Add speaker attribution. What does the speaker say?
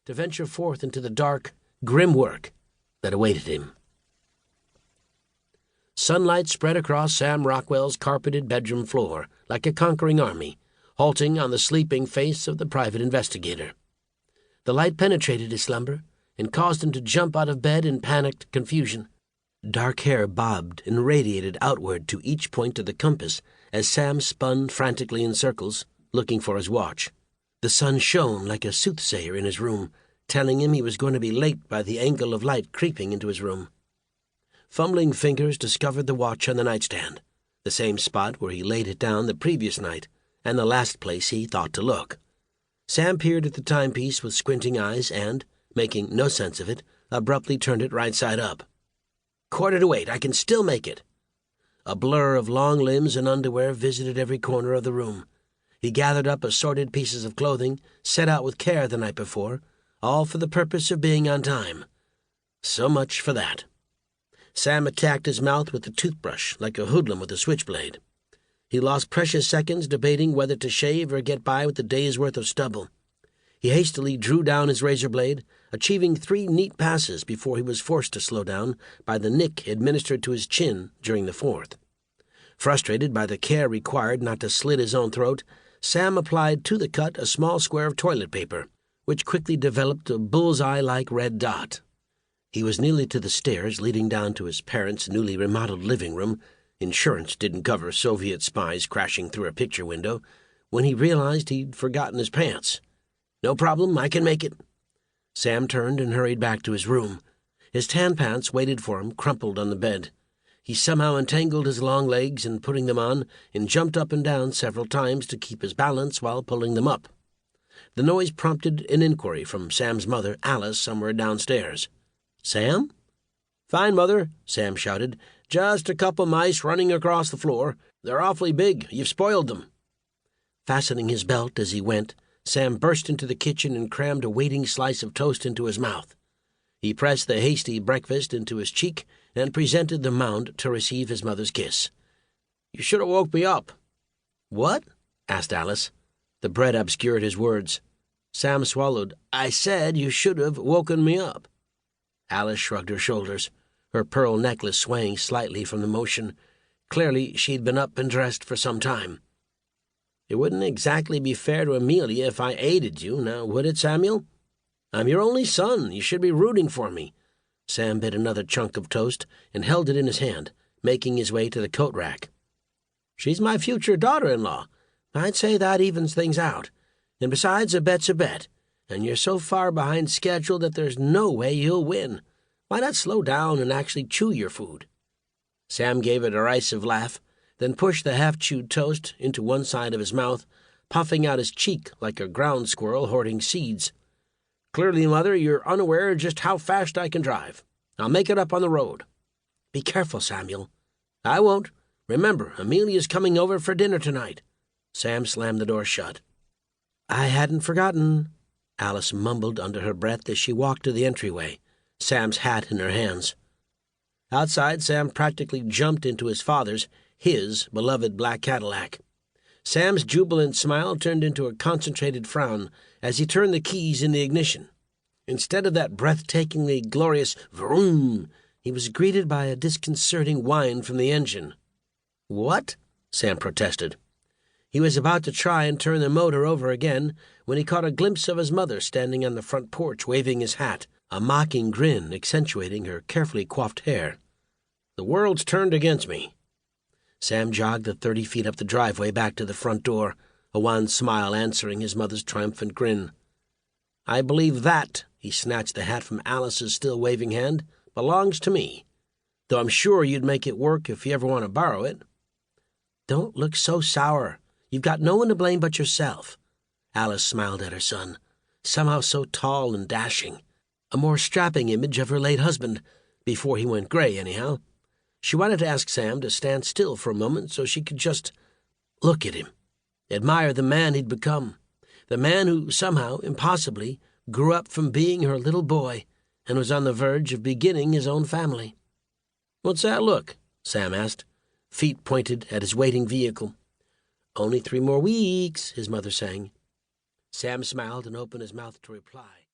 Speaker 1: to venture forth into the dark, grim work that awaited him. Sunlight spread across Sam Rockwell's carpeted bedroom floor like a conquering army, halting on the sleeping face of the private investigator. The light penetrated his slumber and caused him to jump out of bed in panicked confusion. Dark hair bobbed and radiated outward to each point of the compass as Sam spun frantically in circles, looking for his watch. The sun shone like a soothsayer in his room, telling him he was going to be late by the angle of light creeping into his room. Fumbling fingers discovered the watch on the nightstand, the same spot where he laid it down the previous night, and the last place he thought to look. Sam peered at the timepiece with squinting eyes and, making no sense of it, abruptly turned it right side up. 7:45, I can still make it. A blur of long limbs and underwear visited every corner of the room. He gathered up assorted pieces of clothing, set out with care the night before, all for the purpose of being on time. So much for that. Sam attacked his mouth with the toothbrush like a hoodlum with a switchblade. He lost precious seconds debating whether to shave or get by with a day's worth of stubble. He hastily drew down his razor blade, achieving 3 neat passes before he was forced to slow down by the nick administered to his chin during the 4th. Frustrated by the care required not to slit his own throat, Sam applied to the cut a small square of toilet paper, which quickly developed a bullseye-like red dot. He was nearly to the stairs leading down to his parents' newly remodeled living room — insurance didn't cover Soviet spies crashing through a picture window — when he realized he'd forgotten his pants. No problem, I can make it. Sam turned and hurried back to his room. His tan pants waited for him, crumpled on the bed. He somehow entangled his long legs in putting them on and jumped up and down several times to keep his balance while pulling them up. The noise prompted an inquiry from Sam's mother, Alice, somewhere downstairs. "Sam?" "Fine, Mother," Sam shouted. "Just a couple mice running across the floor. They're awfully big. You've spoiled them." Fastening his belt as he went, Sam burst into the kitchen and crammed a waiting slice of toast into his mouth. He pressed the hasty breakfast into his cheek and presented the mound to receive his mother's kiss. "You should have woke me up." "What?" asked Alice. The bread obscured his words. Sam swallowed. "I said you should have woken me up." Alice shrugged her shoulders, her pearl necklace swaying slightly from the motion. Clearly she'd been up and dressed for some time. "It wouldn't exactly be fair to Amelia if I aided you, now would it, Samuel? I'm your only son. You should be rooting for me." Sam bit another chunk of toast and held it in his hand, making his way to the coat rack. "She's my future daughter-in-law. I'd say that evens things out. And besides, a bet's a bet, and you're so far behind schedule that there's no way you'll win. Why not slow down and actually chew your food?" Sam gave a derisive laugh, then pushed the half-chewed toast into one side of his mouth, puffing out his cheek like a ground squirrel hoarding seeds. "Clearly, Mother, you're unaware just how fast I can drive. I'll make it up on the road." "Be careful, Samuel." "I won't. Remember, Amelia's coming over for dinner tonight." Sam slammed the door shut. "I hadn't forgotten," Alice mumbled under her breath as she walked to the entryway, Sam's hat in her hands. Outside, Sam practically jumped into his beloved black Cadillac. Sam's jubilant smile turned into a concentrated frown as he turned the keys in the ignition. Instead of that breathtakingly glorious vroom, he was greeted by a disconcerting whine from the engine. "What?" Sam protested. He was about to try and turn the motor over again when he caught a glimpse of his mother standing on the front porch waving his hat, a mocking grin accentuating her carefully coiffed hair. "The world's turned against me." Sam jogged the 30 feet up the driveway back to the front door, a wan smile answering his mother's triumphant grin. "I believe that," he snatched the hat from Alice's still waving hand, "belongs to me. Though I'm sure you'd make it work if you ever want to borrow it." "Don't look so sour. You've got no one to blame but yourself." Alice smiled at her son, somehow so tall and dashing, a more strapping image of her late husband, before he went gray, anyhow. She wanted to ask Sam to stand still for a moment so she could just look at him, admire the man he'd become, the man who somehow, impossibly, grew up from being her little boy and was on the verge of beginning his own family. "What's that look?" Sam asked, feet pointed at his waiting vehicle. "Only 3 more weeks," his mother sang. Sam smiled and opened his mouth to reply.